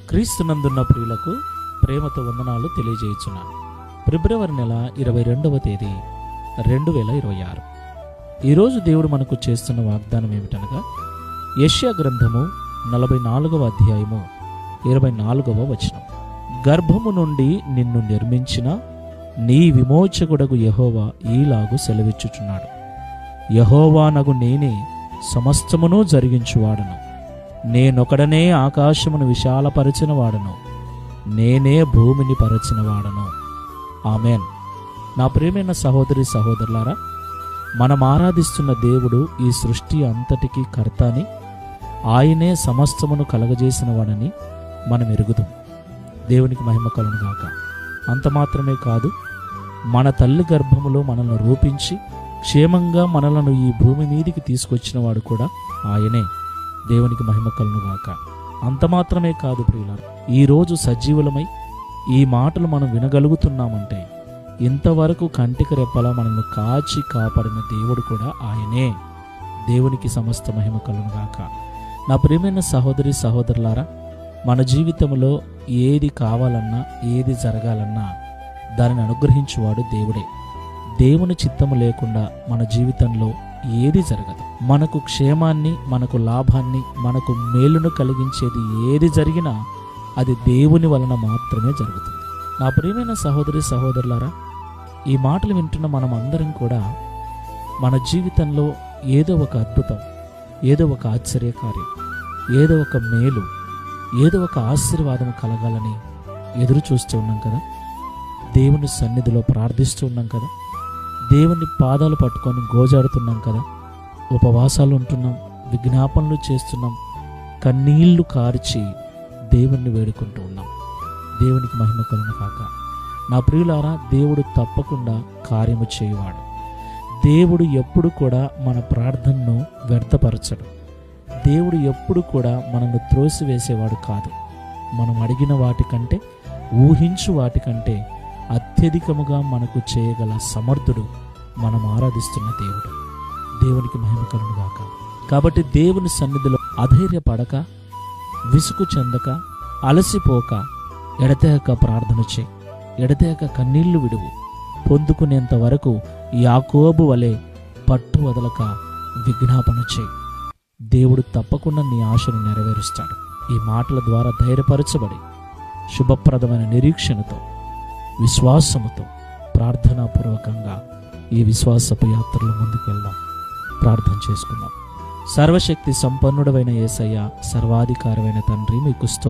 క్రీస్తునందున్న ప్రియులకు ప్రేమతో వందనాలు తెలియజేయుచున్నాను. ఫిబ్రవరి నెల 22వ తేదీ 2026. ఈరోజు దేవుడు మనకు చేస్తున్న వాగ్దానం ఏమిటనగా, యెషయా గ్రంథము 44వ అధ్యాయము 24వ వచనం. గర్భము నుండి నిన్ను నిర్మించిన నీ విమోచకుడగు యెహోవా ఈలాగు సెలవిచ్చుచున్నాడు. యెహోవానగు నేనే సమస్తమును జరిగించువాడను. నేనొకడనే ఆకాశమును విశాలపరచిన వాడను, నేనే భూమిని పరచిన వాడను. ఆమెన్. నా ప్రియమైన సహోదరి సహోదరులారా, మనం ఆరాధిస్తున్న దేవుడు ఈ సృష్టి అంతటికీ కర్త అని, ఆయనే సమస్తమును కలగజేసిన వాడని మనం ఎరుగుదాం. దేవునికి మహిమ కలుగును గాక. అంత మాత్రమే కాదు, మన తల్లి గర్భములో మనల్ని రూపించి క్షేమంగా మనలను ఈ భూమి మీదికి తీసుకొచ్చిన వాడు కూడా ఆయనే. దేవునికి మహిమ కలుగును గాక. అంత మాత్రమే కాదు ప్రియులారా, ఈరోజు సజీవులమై ఈ మాటలు మనం వినగలుగుతున్నామంటే ఇంతవరకు కంటికి రెప్పలా మనల్ని కాచి కాపాడిన దేవుడు కూడా ఆయనే. దేవునికి సమస్త మహిమ కలుగును గాక. నా ప్రియమైన సహోదరి సహోదరులారా, మన జీవితంలో ఏది కావాలన్నా ఏది జరగాలన్నా దానిని అనుగ్రహించువాడు దేవుడే. దేవుని చిత్తము లేకుండా మన జీవితంలో ఏది జరగదు. మనకు క్షేమాన్ని, మనకు లాభాన్ని, మనకు మేలును కలిగించేది ఏది జరిగినా అది దేవుని వలన మాత్రమే జరుగుతుంది. నా ప్రియమైన సహోదరి సహోదరులారా, ఈ మాటలు వింటున్న మనం అందరం కూడా మన జీవితంలో ఏదో ఒక అద్భుతం, ఏదో ఒక ఆశ్చర్యకార్యం, ఏదో ఒక మేలు, ఏదో ఒక ఆశీర్వాదం కలగాలని ఎదురు చూస్తూ ఉన్నాం కదా. దేవుని సన్నిధిలో ప్రార్థిస్తూ ఉన్నాం కదా. దేవుని పాదాలు పట్టుకొని గోజాడుతున్నాం కదా. ఉపవాసాలు ఉంటున్నాం, విజ్ఞాపనలు చేస్తున్నాం, కన్నీళ్లు కార్చి దేవుణ్ణి వేడుకుంటూ ఉన్నాం. దేవునికి మహిమ కలుగును గాక. నా ప్రియులారా, దేవుడు తప్పకుండా కార్యము చేయువాడు. దేవుడు ఎప్పుడు కూడా మన ప్రార్థనను వ్యర్థపరచడు. దేవుడు ఎప్పుడు కూడా మనల్ని త్రోసివేసేవాడు కాదు. మనం అడిగిన వాటికంటే, ఊహించు వాటికంటే అత్యధికముగా మనకు చేయగల సమర్థుడు మనం ఆరాధిస్తున్న దేవుడు. దేవునికి మహిమ కలుగును గాక. కాబట్టి దేవుని సన్నిధిలో అధైర్యపడక, విసుగు చెందక, అలసిపోక, ఎడతెగక ప్రార్థన చేయి. ఎడతెగక కన్నీళ్లు విడువు. పొందుకునేంత వరకు యాకోబు వలె పట్టు వదలక విజ్ఞాపన చేయి. దేవుడు తప్పకుండా నీ ఆశను నెరవేరుస్తాడు. ఈ మాటల ద్వారా ధైర్యపరచబడి శుభప్రదమైన నిరీక్షణతో, విశ్వాసముతో, ప్రార్థనాపూర్వకంగా ఈ విశ్వాసపు యాత్రలో ముందుకు వెళ్దాం. ప్రార్థన చేసుకుందాం. సర్వశక్తి సంపన్నుడవైన యేసయ్య, సర్వాధికారమైన తండ్రి, మీకు